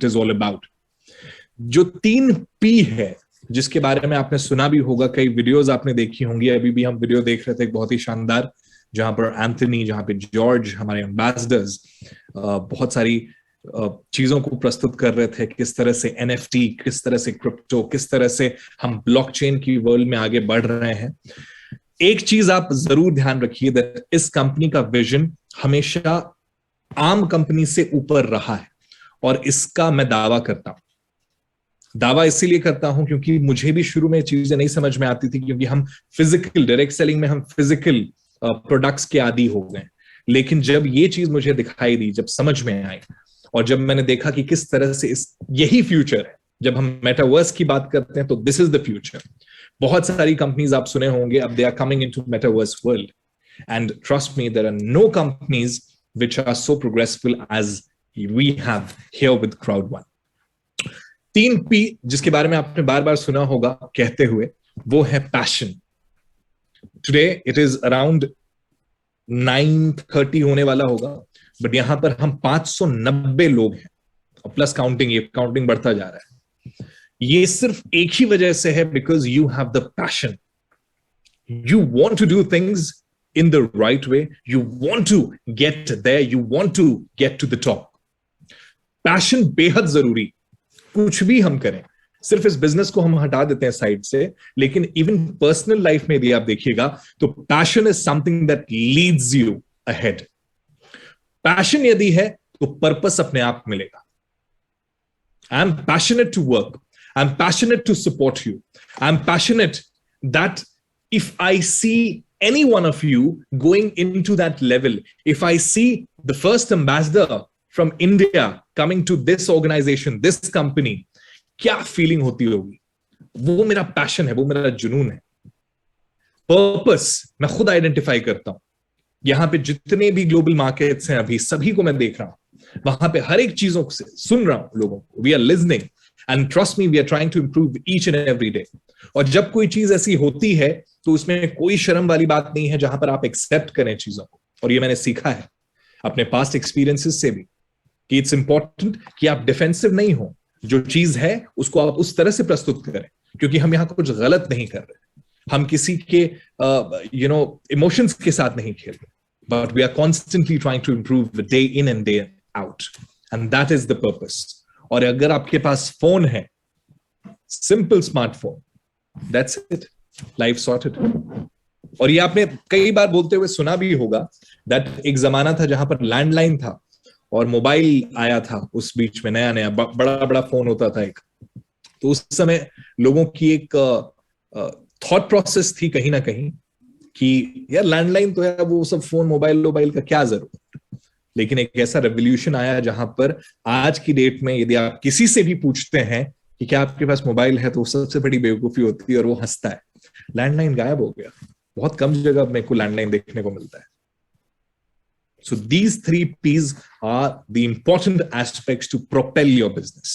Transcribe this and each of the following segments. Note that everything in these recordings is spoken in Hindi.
It is all about. जो 3P है, जिसके बारे में आपने सुना भी होगा, कई वीडियोस आपने देखी होंगी, अभी भी हम वीडियो देख रहे थे एक बहुत ही शानदार, जहां पर एंथनी, जहां पे जॉर्ज, हमारे एम्बेसडर्स बहुत सारी चीजों को प्रस्तुत कर रहे थे, किस तरह से NFT, किस तरह से क्रिप्टो, किस तरह से हम ब्लॉकचेन की वर्ल्ड में आगे बढ़ रहे हैं। एक चीज आप जरूर ध्यान रखिए, दैट इस कंपनी का विजन हमेशा आम कंपनी से ऊपर रहा है, और इसका मैं दावा करता हूं। दावा इसीलिए करता हूं क्योंकि मुझे भी शुरू में चीजें नहीं समझ में आती थी, क्योंकि हम फिजिकल डायरेक्ट सेलिंग में हम फिजिकल प्रोडक्ट्स के आदी हो गए। लेकिन जब ये चीज मुझे दिखाई दी, जब समझ में आई, और जब मैंने देखा कि किस तरह से यही फ्यूचर है, जब हम मेटावर्स की बात करते हैं तो दिस इज द फ्यूचर। बहुत सारी कंपनीज आप सुने होंगे, अब they are coming into metaverse world, and trust me, there are no companies which are so progressive as we have here with Crowd1। 3P जिसके बारे में आपने बार बार सुना होगा कहते हुए, वो है passion. Today it is around 9:30 होने वाला होगा, बट यहां पर हम 590 लोग हैं, और प्लस काउंटिंग, ये काउंटिंग बढ़ता जा रहा है। ये सिर्फ एक ही वजह से है, because you have the passion, you want to do things in the right way, you want to get there, you want to get to the top. Passion बेहद जरूरी। कुछ भी हम करें, सिर्फ इस बिजनेस को हम हटा देते हैं साइड से, लेकिन इवन पर्सनल लाइफ में भी आप देखिएगा तो passion is something that leads you ahead. Passion यदि है तो पर्पस अपने आप मिलेगा। I am passionate to work, I am passionate to support you, I am passionate that if I see any one of you going into that level, if I see the first ambassador from India coming to this organization, this company, क्या फीलिंग होती होगी? वो मेरा पैशन है, वो मेरा जुनून है। पर्पस मैं खुद आइडेंटिफाई करता हूं। यहां पे जितने भी ग्लोबल मार्केट्स हैं अभी, सभी को मैं देख रहा हूं, वहां पे हर एक चीजों से सुन रहा हूं लोगों को। We are listening and trust me, we are trying to improve each and every day. और जब कोई चीज ऐसी होती है तो उसमें कोई शर्म वाली बात नहीं है, जहां पर आप एक्सेप्ट करें चीजों को। और ये मैंने सीखा है अपने पास्ट एक्सपीरियंसेस से भी, कि इट्स इंपॉर्टेंट कि आप डिफेंसिव नहीं हो, जो चीज है उसको आप उस तरह से प्रस्तुत करें, क्योंकि हम यहां कुछ गलत नहीं कर रहे, हम किसी के इमोशंस के साथ नहीं खेल रहे, but we are constantly trying to improve day in and day out, and that is the purpose. और अगर आपके पास फोन है, simple smartphone, that's it, life sorted. और ये आपने कई बार बोलते हुए सुना भी होगा दैट एक जमाना था जहां पर लैंडलाइन था और मोबाइल आया था, उस बीच में नया नया बड़ा बड़ा फोन होता था एक। तो उस समय लोगों की एक थॉट प्रोसेस थी कहीं ना कहीं कि यार लैंडलाइन तो है, वो सब फोन मोबाइल का क्या जरूरत। लेकिन एक ऐसा रेवोल्यूशन आया जहां पर आज की डेट में यदि आप किसी से भी पूछते हैं कि क्या आपके पास मोबाइल है, तो सबसे बड़ी बेवकूफी होती है और वो हंसता है। लैंडलाइन गायब हो गया, बहुत कम जगह मेरे को लैंडलाइन देखने को मिलता है। So these 3Ps are the important aspects to propel your business.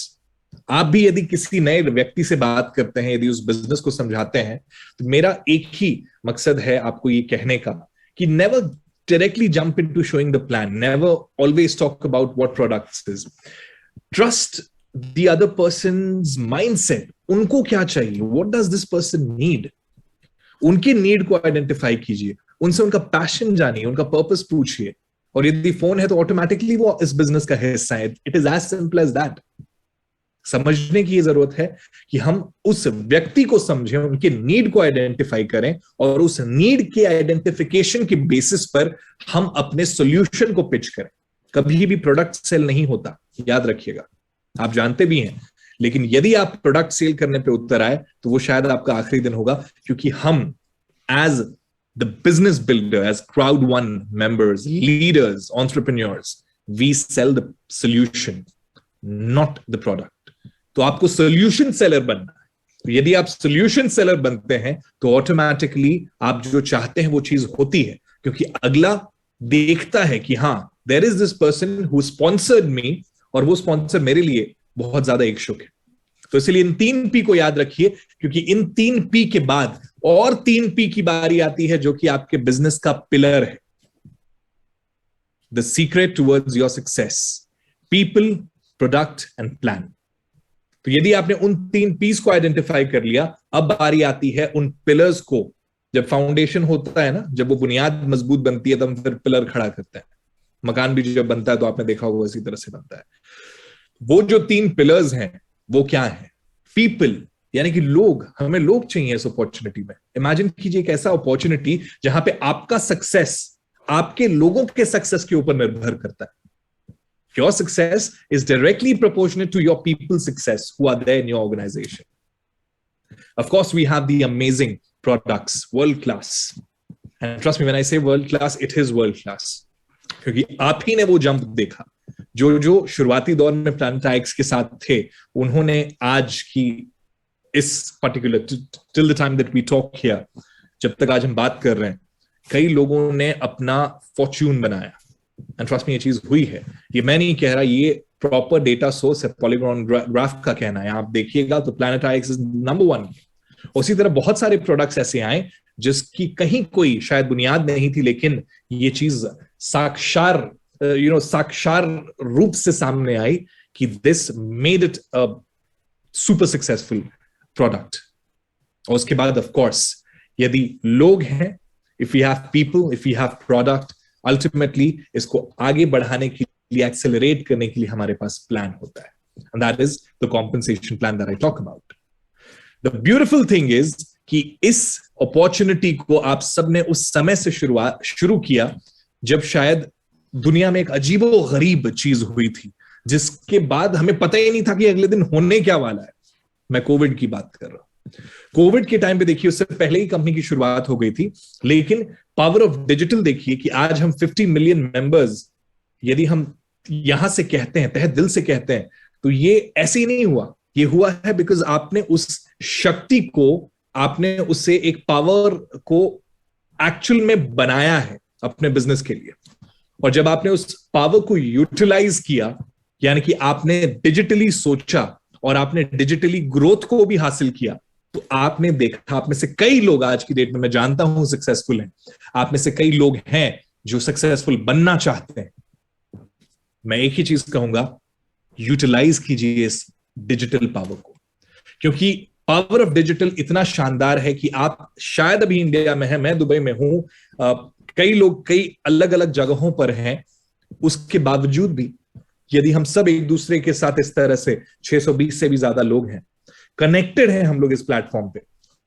आप भी यदि किसी नए व्यक्ति से बात करते हैं, यदि उस बिजनेस को समझाते हैं, तो मेरा एक ही मकसद है आपको ये कहने का कि never directly jump into showing the plan. Never always talk about what products is. Trust the other person's mindset. उनको क्या चाहिए? What does this person need? उनके नीड को आइडेंटिफाई कीजिए, उनसे उनका पैशन जानिए, उनका पर्पस पूछिए। और यदि फोन है तो ऑटोमेटिकली वो इस बिजनेस का हिस्सा है। It is as simple as that. समझने की जरूरत है कि हम उस व्यक्ति को समझें, उनके नीड को आइडेंटिफाई करें, और उस नीड के आइडेंटिफिकेशन के बेसिस पर हम अपने सॉल्यूशन को पिच करें। कभी भी प्रोडक्ट सेल नहीं होता, याद रखिएगा, आप जानते भी हैं। लेकिन यदि आप प्रोडक्ट सेल करने पे उतर आए तो वो शायद आपका आखिरी दिन होगा, क्योंकि हम as the business builder, as Crowd1 members, leaders, entrepreneurs, we sell the solution, not the product. तो आपको सोल्यूशन सेलर बनना है। तो यदि आप सोल्यूशन सेलर बनते हैं तो ऑटोमेटिकली आप जो चाहते हैं वो चीज होती है, क्योंकि अगला देखता है कि हाँ, there is this person who sponsored me, और वो स्पॉन्सर मेरे लिए बहुत ज्यादा इच्छुक है। तो इसलिए इन 3P को याद रखिए, क्योंकि इन 3P के बाद और 3P की बारी आती है, जो कि आपके बिजनेस का पिलर है। The secret towards your success, people, product and plan. तो यदि आपने उन 3 पीस को आइडेंटिफाई कर लिया, अब बारी आती है उन पिलर्स को। जब फाउंडेशन होता है ना, जब वो बुनियाद मजबूत बनती है, तब हम फिर पिलर खड़ा करते हैं। मकान भी जब बनता है तो आपने देखा होगा इसी तरह से बनता है। वो जो 3 पिलर्स हैं वो क्या है? पीपल, यानी कि लोग। हमें लोग चाहिए इस अपॉर्चुनिटी में। इमेजिन कीजिए एक ऐसा अपॉर्चुनिटी जहां पे आपका सक्सेस आपके लोगों के सक्सेस के ऊपर निर्भर करता है। Your success is directly proportionate to your people's success who are there in your organization. Of course, we have the amazing products, world class. And trust me, when I say world class, it is world class. क्योंकि आप ही ने वो जंप देखा। जो शुरुआती दौर में Planeta X के साथ थे, उन्होंने आज की इस particular till the time that we talk here, जब तक आज हम बात कर रहे हैं, कई लोगों ने अपना फॉर्च्यून बनाया। एंड ट्रस्ट मी, ये चीज हुई है। ये मैं नहीं कह रहा, ये प्रॉपर डेटा सोर्स है, पॉलीगॉन ग्राफ का कहना है। आप देखिएगा तो Planeta X इज नंबर 1। उसी तरह बहुत सारे प्रोडक्ट्स ऐसे आए जिसकी कहीं कोई शायद बुनियाद नहीं थी, लेकिन ये चीज साक्षार रूप से सामने आई कि this made it a super successful product. और उसके बाद ऑफ कोर्स यदि लोग हैं, if you have people, if you have product, ultimately इसको आगे बढ़ाने के लिए, एक्सेलरेट करने के लिए हमारे पास प्लान होता है। And that is the compensation plan that I talk about. The beautiful thing is कि इस अपॉर्चुनिटी को आप सबने उस समय से शुरू किया जब शायद दुनिया में एक अजीबो गरीब चीज हुई थी, जिसके बाद हमें पता ही नहीं था कि अगले दिन होने क्या वाला है। मैं कोविड की बात कर रहा हूं। कोविड के टाइम पे देखिए, उससे पहले ही कंपनी की शुरुआत हो गई थी, लेकिन पावर ऑफ डिजिटल देखिए कि आज हम 50 मिलियन मेंबर्स, यदि हम यहां से कहते हैं, तहे दिल से कहते हैं, तो ये ऐसे ही नहीं हुआ। ये हुआ है बिकॉज आपने उस शक्ति को, आपने उससे एक पावर को एक्चुअल में बनाया है अपने बिजनेस के लिए। और जब आपने उस पावर को यूटिलाइज किया, यानी कि आपने डिजिटली सोचा और आपने डिजिटली ग्रोथ को भी हासिल किया, तो आपने देखा, आप में से कई लोग आज की डेट में, मैं जानता हूं, सक्सेसफुल हैं। आप में से कई लोग हैं जो सक्सेसफुल बनना चाहते हैं। मैं एक ही चीज कहूंगा, यूटिलाइज कीजिए इस डिजिटल पावर को, क्योंकि पावर ऑफ डिजिटल इतना शानदार है कि आप शायद अभी इंडिया में हैं, मैं दुबई में हूं, कई लोग कई अलग अलग जगहों पर हैं, उसके बावजूद भी यदि हम सब एक दूसरे के साथ इस तरह से 620 से भी ज्यादा लोग हैं, कनेक्टेड हैं हम लोग इस प्लेटफॉर्म पे,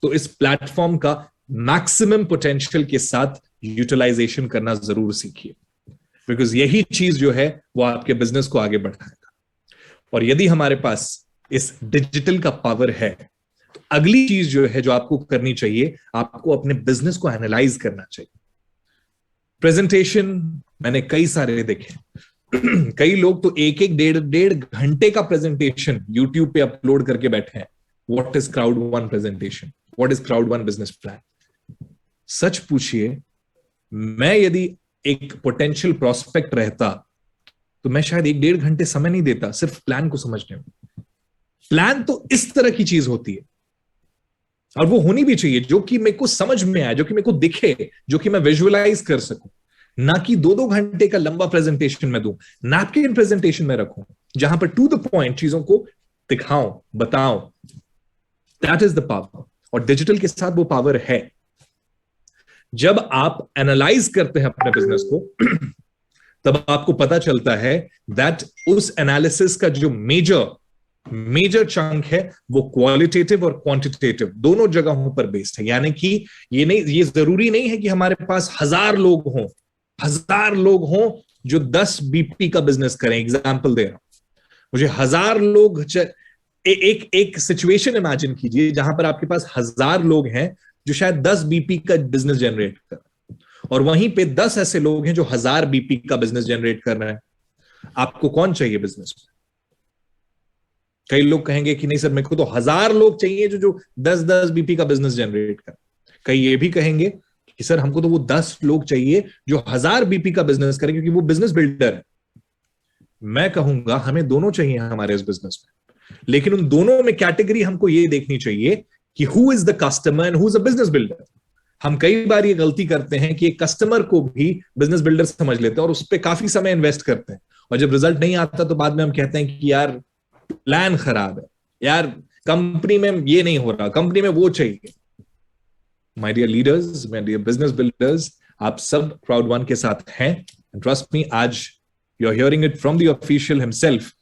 तो इस प्लेटफॉर्म का मैक्सिमम पोटेंशियल के साथ यूटिलाइजेशन करना जरूर सीखिए, बिकॉज यही चीज जो है वो आपके बिजनेस को आगे बढ़ाएगा। और यदि हमारे पास इस डिजिटल का पावर है, तो अगली चीज जो है जो आपको करनी चाहिए, आपको अपने बिजनेस को एनालाइज करना चाहिए। प्रेजेंटेशन मैंने कई सारे देखे। कई लोग तो एक डेढ़ घंटे का प्रेजेंटेशन यूट्यूब पे अपलोड करके बैठे हैं। What is crowd one presentation, what is crowd one business plan. सच पूछिए, मैं यदि एक पोटेंशियल प्रोस्पेक्ट रहता तो मैं शायद 1-1.5 घंटे समय नहीं देता सिर्फ प्लान को समझने में। प्लान तो इस तरह की चीज होती है, और वो होनी भी चाहिए जो कि मेरे को समझ में आए, जो कि मेरे को दिखे, जो कि मैं विजुअलाइज कर सकूं, ना कि 2-2 घंटे का लंबा प्रेजेंटेशन में दूं। नैपकिन प्रेजेंटेशन में रखूं, जहां पर टू द पॉइंट चीजों को दिखाऊं, बताऊं। दैट इज द पावर, और डिजिटल के साथ वो पावर है। जब आप एनालाइज करते हैं अपने बिजनेस को, तब आपको पता चलता है दैट उस एनालिसिस का जो मेजर चंक है वो क्वालिटेटिव और क्वांटिटेटिव दोनों जगहों पर बेस्ड है। यानी कि ये जरूरी नहीं है कि हमारे पास 1000 लोग हों जो 10 BP का बिजनेस करें। एग्जांपल दे रहा हूं, मुझे 1000 लोग, एक सिचुएशन इमेजिन कीजिए जहां पर आपके पास 1000 लोग हैं जो शायद 10 BP का बिजनेस जनरेट कर रहे हैं, और वहीं पे 10 ऐसे लोग हैं जो 1000 BP का बिजनेस जनरेट कर रहे हैं। आपको कौन चाहिए बिजनेस में? कई लोग कहेंगे कि नहीं सर, मेरे को तो 1000 लोग चाहिए जो 10-10 BP का बिजनेस जनरेट कर। कई ये भी कहेंगे कि सर हमको तो वो 10 लोग चाहिए जो 1000 BP का बिजनेस करें, क्योंकि वो बिजनेस बिल्डर है। मैं कहूंगा हमें दोनों चाहिए हमारे इस बिजनेस में, लेकिन उन दोनों में कैटेगरी हमको ये देखनी चाहिए कि who is the customer and who is a business builder. हम कई बार ये गलती करते हैं कि कस्टमर को भी बिजनेस बिल्डर समझ लेते हैं और उस पर काफी समय इन्वेस्ट करते हैं, और जब रिजल्ट नहीं आता तो बाद में हम कहते हैं कि यार प्लान खराब है, यार कंपनी में ये नहीं हो रहा, कंपनी में वो चाहिए। My dear leaders, my dear business builders, आप सब क्राउड वन के साथ हैं। ट्रस्ट मी, आज you are hearing it from the official himself,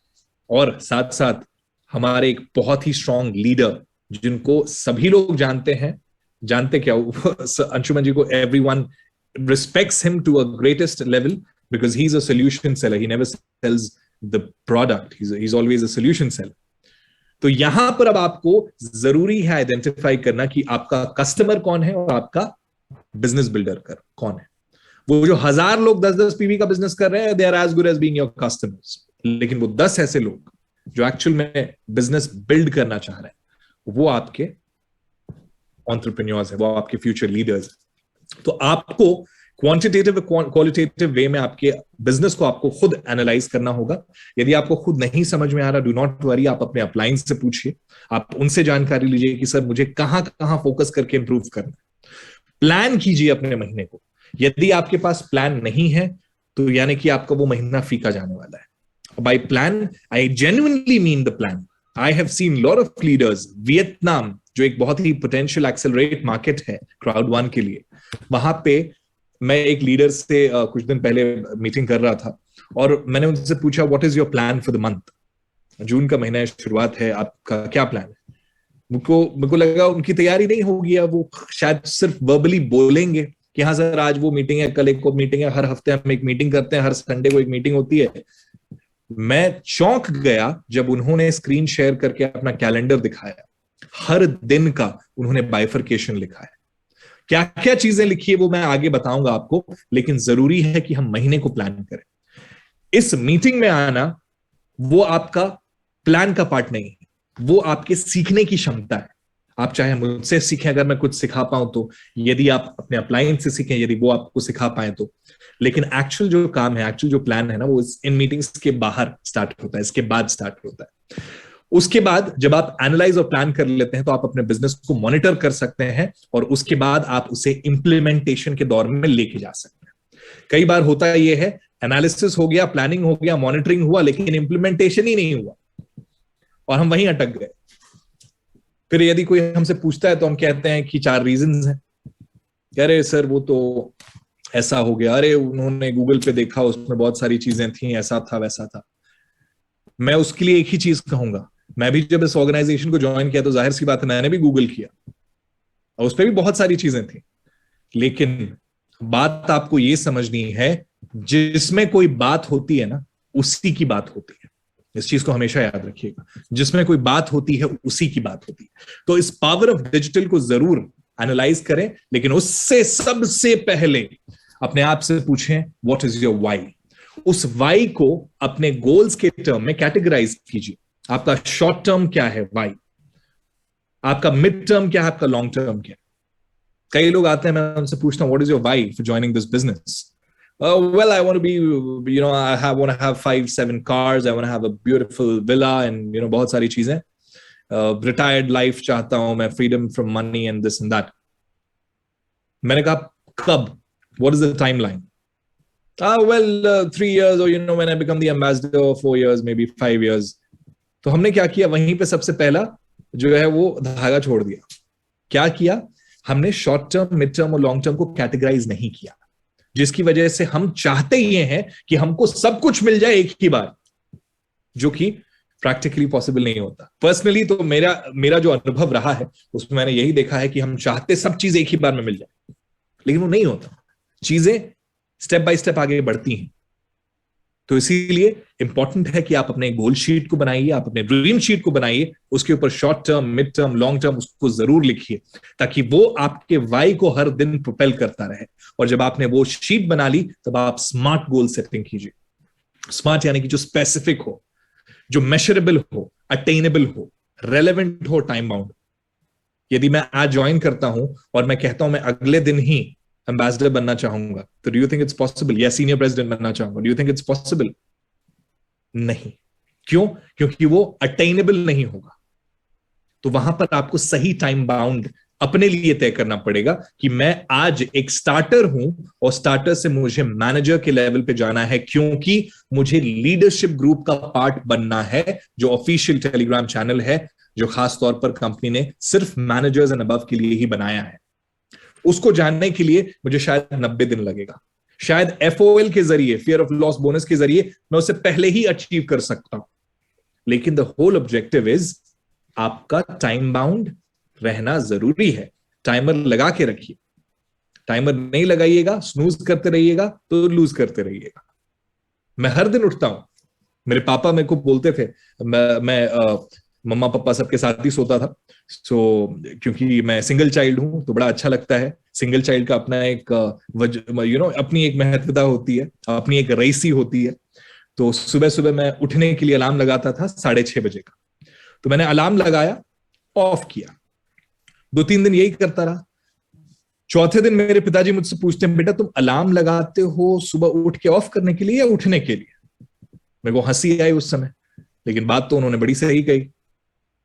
और साथ साथ हमारे एक बहुत ही स्ट्रॉन्ग लीडर जिनको सभी लोग जानते हैं। जानते क्या अंशुमन जी को, everyone respects him to a greatest level because he's a solution seller. He never sells the product. He's always a solution seller. तो यहां पर अब आपको जरूरी है आइडेंटिफाई करना कि आपका कस्टमर कौन है और आपका बिजनेस बिल्डर कौन है। वो जो 1000 लोग 10-10 पीवी का बिजनेस कर रहे हैं, they are as good as being your customers, लेकिन वो 10 ऐसे लोग जो एक्चुअल में बिजनेस बिल्ड करना चाह रहे हैं, वो आपके एंटरप्रेन्योर्स है, वो आपके फ्यूचर लीडर्स है। तो आपको क्वांटिटेटिव क्वालिटेटिव वे में आपके बिजनेस को आपको खुद एनालाइज करना होगा। यदि आपको खुद नहीं समझ में आ रहा, डू नॉट वरी, आप अपने अपलाइन से पूछिए, आप उनसे जानकारी लीजिए कि सर मुझे कहां कहां फोकस करके इंप्रूव करना है। प्लान कीजिए अपने महीने को। यदि आपके पास प्लान नहीं है तो यानी कि आपका वो महीना फीका जाने वाला है। By plan I genuinely mean the plan. I have seen lot of leaders, Vietnam जो एक बहुत ही पोटेंशियल एक्सेलरेट मार्केट है क्राउड वन के लिए, वहां पे मैं एक लीडर से कुछ दिन पहले मीटिंग कर रहा था और मैंने उनसे पूछा what is your plan for the month. जून का महीना शुरुआत है, आपका क्या प्लान है? मुझको लगा उनकी तैयारी नहीं होगी, या वो शायद सिर्फ वर्बली बोलेंगे कि हाँ सर आज वो मीटिंग है, कल एक को मीटिंग है, हर हफ्ते हम एक मीटिंग करते हैं, हर संडे को एक मीटिंग होती है। मैं चौंक गया जब उन्होंने स्क्रीन शेयर करके अपना कैलेंडर दिखाया। हर दिन का उन्होंने बाइफरकेशन लिखा है। क्या क्या चीजें लिखी है वो मैं आगे बताऊंगा आपको, लेकिन जरूरी है कि हम महीने को प्लान करें। इस मीटिंग में आना वो आपका प्लान का पार्ट नहीं है, वो आपके सीखने की क्षमता है। आप चाहे मुझसे सीखें, अगर मैं कुछ सिखा पाऊं तो, यदि आप अपने अपलाइन से सीखें, यदि वो आपको सिखा पाए तो। लेकिन एक्चुअल जो काम है, एक्चुअल जो प्लान है ना, वो इन मीटिंग्स के बाहर स्टार्ट होता है, इसके बाद स्टार्ट होता है। उसके बाद जब आप एनालाइज और प्लान कर लेते हैं तो आप अपने बिजनेस को मॉनिटर कर सकते हैं और उसके बाद आप उसे इंप्लीमेंटेशन के दौर में लेके जा सकते हैं। कई बार होता यह है, एनालिसिस हो गया, प्लानिंग हो गया, मॉनिटरिंग हुआ, लेकिन इंप्लीमेंटेशन ही नहीं हुआ और हम वहीं अटक गए। फिर यदि कोई हमसे पूछता है तो हम कहते हैं कि 4 रीजंस हैं। अरे सर वो तो ऐसा हो गया, अरे उन्होंने गूगल पे देखा, उसमें बहुत सारी चीजें थी, ऐसा था वैसा था। मैं उसके लिए एक ही चीज कहूंगा, मैं भी जब इस ऑर्गेनाइजेशन को ज्वाइन किया तो जाहिर सी बात है मैंने भी गूगल किया और उस पर भी बहुत सारी चीजें थी, लेकिन बात आपको ये समझनी है, जिसमें कोई बात होती है ना उसी की बात होती है। इस चीज को हमेशा याद रखिएगा, जिसमें कोई बात होती है उसी की बात होती है। तो इस पावर ऑफ डिजिटल को जरूर एनालाइज करें, लेकिन उससे सबसे पहले अपने आप से पूछें व्हाट इज योर व्हाई। उस वाई को अपने गोल्स के टर्म में कैटेगराइज कीजिए। आपका शॉर्ट टर्म क्या है वाई, आपका मिड टर्म क्या है, आपका लॉन्ग टर्म क्या है। कई लोग आते हैं, मैं उनसे पूछता हूं what is your why for joining this business. Well, I want to be, I want to have 5-7 cars, I want to have a beautiful villa and बहुत सारी चीजें, retired life चाहता हूं मैं, freedom from money and this and that। मैंने कहा कब, what is the timeline? Well, 3 years, or when I become the ambassador, 4 years, maybe 5 years। तो हमने क्या किया, वहीं पे सबसे पहला जो है वो धागा छोड़ दिया। क्या किया, हमने शॉर्ट टर्म, मिड टर्म और लॉन्ग टर्म को कैटेगराइज नहीं किया, जिसकी वजह से हम चाहते ये हैं कि हमको सब कुछ मिल जाए एक ही बार, जो कि प्रैक्टिकली पॉसिबल नहीं होता। पर्सनली तो मेरा जो अनुभव रहा है उसमें मैंने यही देखा है कि हम चाहते सब चीज एक ही बार में मिल जाए, लेकिन वो नहीं होता। चीजें स्टेप बाय स्टेप आगे बढ़ती हैं। तो इसीलिए इंपॉर्टेंट है कि आप अपने गोल शीट को बनाइए, आप अपने ड्रीम शीट को बनाइए, उसके ऊपर short term, mid term, long term उसको जरूर लिखिए, ताकि वो आपके वाई को हर दिन प्रोपेल करता रहे। और जब आपने वो शीट बना ली तब आप स्मार्ट गोल सेटिंग कीजिए। स्मार्ट यानी कि जो स्पेसिफिक हो, जो मेजरेबल हो, अटेनेबल हो, रेलेवेंट हो, टाइम बाउंड। यदि मैं आज ज्वाइन करता हूं और मैं कहता हूं मैं अगले दिन ही एम्बेसडर बनना चाहूंगा, तो do you think it's possible? या सीनियर प्रेसिडेंट बनना चाहूंगा, do you think it's possible? नहीं। क्यों? क्योंकि वो अटेनेबल नहीं होगा। तो वहां पर आपको सही टाइम बाउंड अपने लिए तय करना पड़ेगा कि मैं आज एक स्टार्टर हूं और स्टार्टर से मुझे मैनेजर के लेवल पे जाना है, क्योंकि मुझे लीडरशिप ग्रुप का पार्ट बनना है, जो ऑफिशियल टेलीग्राम चैनल है, जो खास तौर पर कंपनी ने सिर्फ मैनेजर्स एंड अबव के लिए ही बनाया है। उसको जानने के लिए मुझे शायद 90 दिन लगेगा। शायद FOL के जरिए, फियर ऑफ लॉस बोनस के जरिए, मैं उसे पहले ही अचीव कर सकता हूं। लेकिन द होल ऑब्जेक्टिव इज आपका टाइम बाउंड रहना जरूरी है। टाइमर लगा के रखिए। टाइमर नहीं लगाइएगा, स्नूज करते रहिएगा तो लूज करते रहिएगा। मैं हर दिन उठता हूं। मेरे पापा मेरे को बोलते थे, मैं मम्मा पापा सबके साथ ही सोता था। क्योंकि मैं सिंगल चाइल्ड हूं तो बड़ा अच्छा लगता है। सिंगल चाइल्ड का अपना एक अपनी एक महत्वता होती है, अपनी एक रईसी होती है। तो सुबह सुबह मैं उठने के लिए अलार्म लगाता था 6:30 बजे का। तो मैंने अलार्म लगाया, ऑफ किया, 2-3 दिन यही करता रहा। चौथे दिन मेरे पिताजी मुझसे पूछते हैं, बेटा तुम अलार्म लगाते हो सुबह उठ के ऑफ करने के लिए या उठने के लिए? मेरे को हंसी आई उस समय, लेकिन बात तो उन्होंने बड़ी सही कही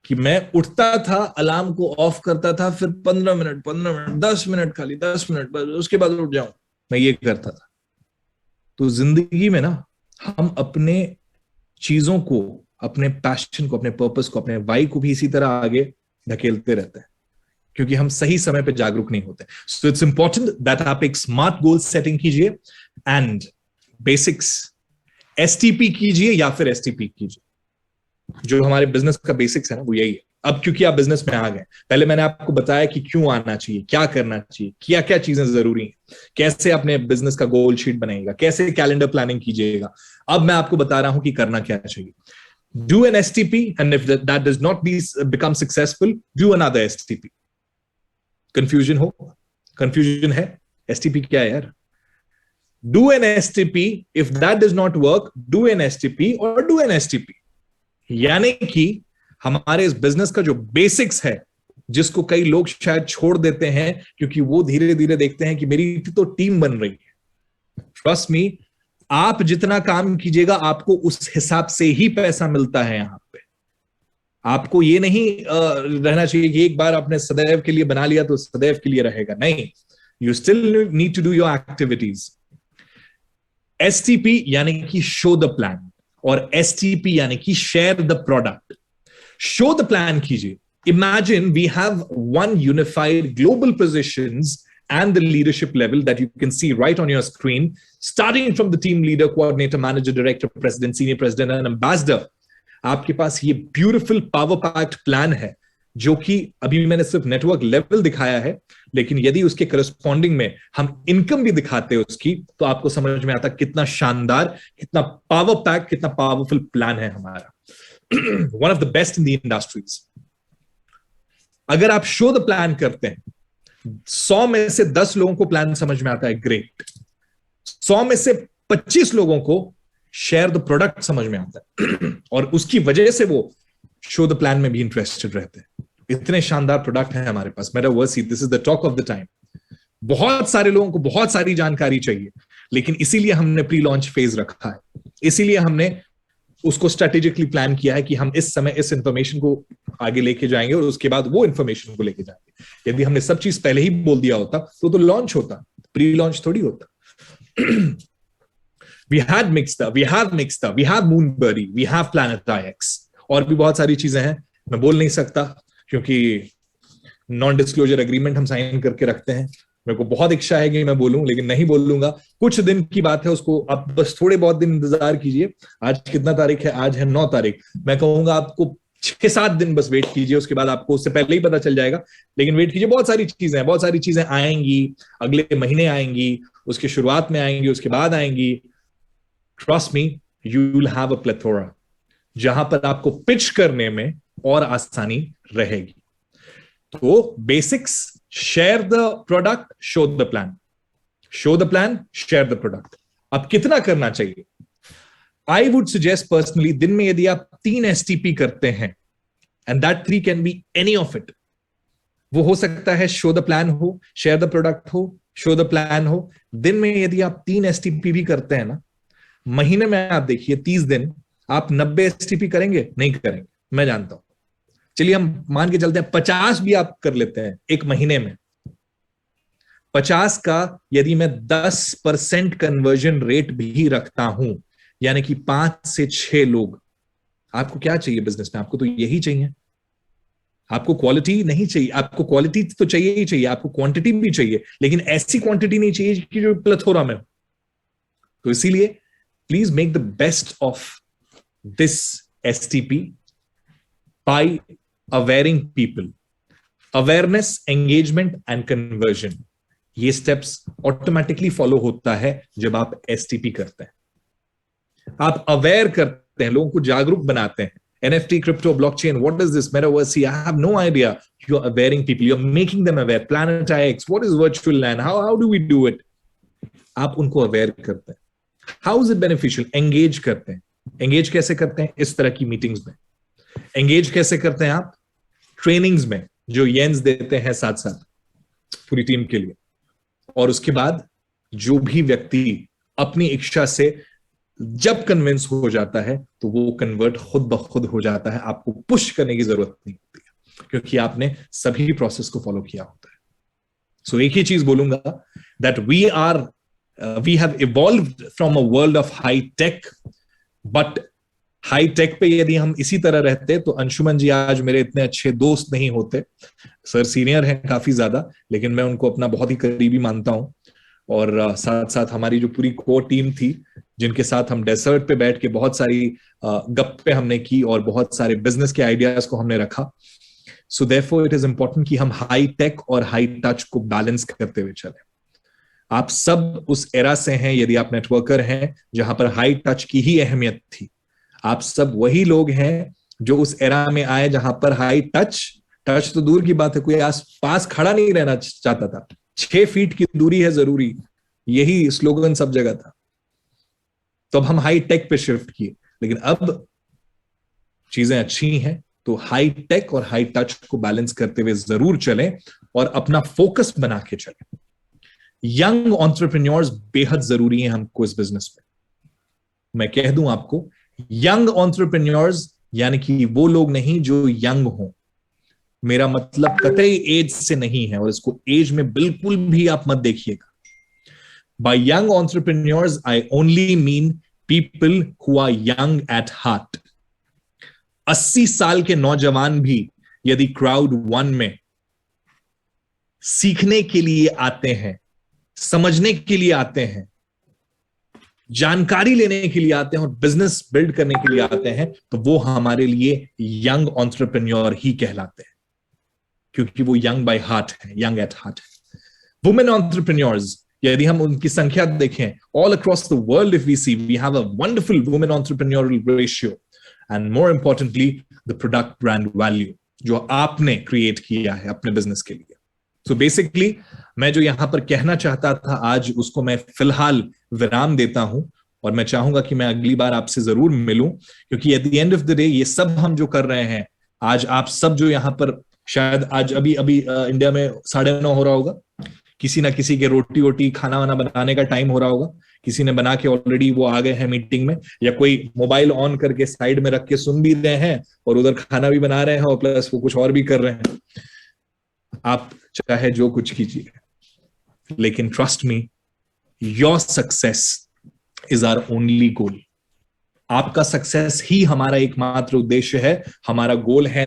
कि मैं उठता था, अलार्म को ऑफ करता था, फिर 15 मिनट 10 मिनट, खाली 10 मिनट, बस उसके बाद उठ जाऊं, मैं ये करता था। तो जिंदगी में ना हम अपने चीजों को, अपने पैशन को, अपने पर्पस को, अपने वाई को भी इसी तरह आगे धकेलते रहते हैं, क्योंकि हम सही समय पे जागरूक नहीं होते। सो इट्स इंपॉर्टेंट दैट आप एक स्मार्ट गोल सेटिंग कीजिए एंड बेसिक्स STP कीजिए या फिर STP कीजिए। जो हमारे बिजनेस का बेसिक्स है ना, वो यही है। अब क्योंकि आप बिजनेस में आ गए, पहले मैंने आपको बताया कि क्यों आना चाहिए, क्या करना चाहिए, क्या क्या चीजें जरूरी हैं, कैसे अपने बिजनेस का गोल शीट बनाएगा, कैसे कैलेंडर प्लानिंग कीजिएगा। अब मैं आपको बता रहा हूं कि करना क्या चाहिए। Do an STP, and if that does not become successful, do another STP. Confusion हो? कंफ्यूजन है? STP क्या है यार? Do an STP. If that does not work, do an STP or do an STP. यानी कि हमारे इस बिजनेस का जो बेसिक्स है, जिसको कई लोग शायद छोड़ देते हैं क्योंकि वो धीरे धीरे देखते हैं कि मेरी तो टीम बन रही है। ट्रस्ट मी, आप जितना काम कीजिएगा आपको उस हिसाब से ही पैसा मिलता है। यहां पे आपको ये नहीं रहना चाहिए कि एक बार आपने सदैव के लिए बना लिया तो सदैव के लिए रहेगा। नहीं, you still need to do your activities. STP यानी कि शो द प्लान, और STP यानी कि share the product. Show the plan कीजिए। Imagine we have one unified global positions and the leadership level that you can see right on your screen, starting from the team leader, coordinator, manager, director, president, senior president, and ambassador. आपके पास ये ब्यूटिफुल पावर पैक्ड प्लान है, जो कि अभी मैंने सिर्फ नेटवर्क लेवल दिखाया है, लेकिन यदि उसके करस्पॉन्डिंग में हम इनकम भी दिखाते हैं उसकी, तो आपको समझ में आता कितना शानदार, कितना पावर पैक, कितना पावरफुल प्लान है हमारा। One of the best in the industries. अगर आप शो द प्लान करते हैं, 100 में से 10 लोगों को प्लान समझ में आता है, ग्रेट। 100 में से 25 लोगों को शेयर द प्रोडक्ट समझ में आता है और उसकी वजह से वो शो द प्लान में भी इंटरेस्टेड रहते हैं। इतने शानदार प्रोडक्ट हैं हमारे पास। Metaverse, this is the talk of the time. बहुत सारे लोगों को बहुत सारी जानकारी चाहिए, लेकिन इसीलिए हमने प्री लॉन्च फेज रखा है, इसीलिए हमने उसको स्ट्रेटेजिकली प्लान किया है कि हम इस समय इस इंफॉर्मेशन को आगे लेके जाएंगे और उसके बाद वो इंफॉर्मेशन को लेके जाएंगे। यदि हमने सब चीज पहले ही बोल दिया होता तो लॉन्च होता, प्री लॉन्च थोड़ी होता। We have Mixta, we have Moonbirdy, we have Planet IX, और भी बहुत सारी चीजें हैं, मैं बोल नहीं सकता क्योंकि नॉन डिस्क्लोजर एग्रीमेंट हम साइन करके रखते हैं। मेरे को बहुत इच्छा है कि मैं बोलूं, लेकिन नहीं बोलूंगा। कुछ दिन की बात है, उसको आप बस थोड़े बहुत दिन इंतजार कीजिए। आज कितना तारीख है? आज है 9 तारीख। मैं कहूंगा आपको 6-7 दिन बस वेट कीजिए, उसके बाद आपको उससे पहले ही पता चल जाएगा। लेकिन वेट कीजिए, बहुत सारी चीजें आएंगी, अगले महीने आएंगी, उसके शुरुआत में आएंगी, उसके बाद आएंगी। Trust me, you will have a plethora, जहां पर आपको पिच करने में और आसानी रहेगी। तो basics, share the product, show the plan. Show the plan, share the product. अब कितना करना चाहिए? आई वुड सजेस्ट पर्सनली, दिन में यदि आप 3 STP करते हैं, and that 3 can be any of it. वो हो सकता है शो द प्लान हो, शेयर द प्रोडक्ट हो, शो द प्लान हो। दिन में यदि आप 3 STP भी करते हैं ना, महीने में आप देखिए 30 दिन, आप 90 STP करेंगे? नहीं करेंगे, मैं जानता हूं। चलिए हम मान के चलते हैं 50 भी आप कर लेते हैं एक महीने में। 50 का यदि मैं 10% कन्वर्जन रेट भी रखता हूं, यानी कि 5 से 6 लोग, आपको क्या चाहिए बिजनेस में? आपको तो यही चाहिए। आपको क्वालिटी नहीं चाहिए, आपको क्वालिटी तो चाहिए ही चाहिए, आपको क्वांटिटी भी चाहिए, लेकिन ऐसी क्वांटिटी नहीं चाहिए कि जो प्लेथोरा में हो। तो इसीलिए please make the best of this STP by awaring people. Awareness, engagement and conversion, ये स्टेप्स ऑटोमेटिकली फॉलो होता है जब आप एसटीपी करते हैं। आप अवेयर करते हैं, लोगों को जागरूक बनाते हैं। NFT, crypto, blockchain, what is this? Metaverse, I have no idea. You're awareing people, you're making them aware. Planet IX, what is virtual land? How do we do it? आप उनको अवेयर करते हैं। How is it beneficial? Engage करते हैं। Engage कैसे करते हैं? इस तरह की मीटिंग्स में। Engage कैसे करते हैं आप? ट्रेनिंग्स में, जो येन्स देते हैं साथ साथ पूरी टीम के लिए। और उसके बाद जो भी व्यक्ति अपनी इच्छा से जब कन्विंस हो जाता है तो वो कन्वर्ट खुद ब खुद हो जाता है। आपको पुश करने की जरूरत नहीं होती है, क्योंकि आपने सभी प्रोसेस को फॉलो किया होता है। सो एक ही चीज बोलूंगा, that we have evolved from a world of high tech, but high tech पे यदि हम इसी तरह रहते तो अंशुमन जी आज मेरे इतने अच्छे दोस्त नहीं होते। सर सीनियर हैं काफी ज्यादा, लेकिन मैं उनको अपना बहुत ही करीबी मानता हूं। और साथ साथ हमारी जो पूरी कोर टीम थी, जिनके साथ हम डेजर्ट पे बैठ के बहुत सारी गप्पे हमने की और बहुत सारे बिजनेस के आइडियाज को हमने रखा। So therefore it is important कि हम हाई टेक और हाई टच को बैलेंस करते हुए चले। आप सब उस एरा से हैं, यदि आप नेटवर्कर हैं, जहां पर हाई टच की ही अहमियत थी। आप सब वही लोग हैं जो उस एरा में आए जहां पर हाई टच तो दूर की बात है, कोई आस पास खड़ा नहीं रहना चाहता था। 6 फीट की दूरी है जरूरी, यही स्लोगन सब जगह था। तो अब हम हाई टेक पे शिफ्ट किए, लेकिन अब चीजें अच्छी हैं तो हाई टेक और हाई टच को बैलेंस करते हुए जरूर चलें और अपना फोकस बना के चलें। यंग एंटरप्रेन्योर्स बेहद जरूरी हैं हमको इस बिजनेस में। मैं कह दूं आपको, यंग एंटरप्रेन्योर्स यानी कि वो लोग नहीं जो यंग हों। मेरा मतलब कतई एज से नहीं है, और इसको एज में बिल्कुल भी आप मत देखिएगा। By young entrepreneurs, I only mean people who are young at heart. 80 साल के नौजवान भी यदि क्राउड 1 में सीखने के लिए आते हैं, समझने के लिए आते हैं, जानकारी लेने के लिए आते हैं और बिजनेस बिल्ड करने के लिए आते हैं, तो वो हमारे लिए यंग एंटरप्रेन्योर ही कहलाते हैं, क्योंकि वो यंग बाय हार्ट है, यंग एट हार्ट है। वुमेन एंटरप्रेन्योर्स, यदि हम उनकी संख्या देखें, all across the world if we see, we have a wonderful women entrepreneurial ratio, and more importantly the product brand value जो आपने क्रिएट किया है अपने बिजनेस के लिए। सो बेसिकली मैं जो यहां पर कहना चाहता था आज, उसको मैं फिलहाल विराम देता हूं, और मैं चाहूंगा कि मैं अगली बार आपसे जरूर मिलूं, क्योंकि at the end of the day ये सब हम जो कर रहे हैं आज, आप सब जो यहां पर, शायद आज अभी इंडिया में 9:30 हो रहा होगा, किसी ना किसी के रोटी वोटी खाना वाना बनाने का टाइम हो रहा होगा, किसी ने बना के ऑलरेडी वो आ गए हैं मीटिंग में, या कोई मोबाइल ऑन करके साइड में रख के सुन भी रहे हैं और उधर खाना भी बना रहे हैं और प्लस वो कुछ और भी कर रहे हैं। आप चाहे जो कुछ कीजिए, लेकिन trust me, your success is our only goal. आपका सक्सेस ही हमारा एकमात्र उद्देश्य है। हमारा गोल है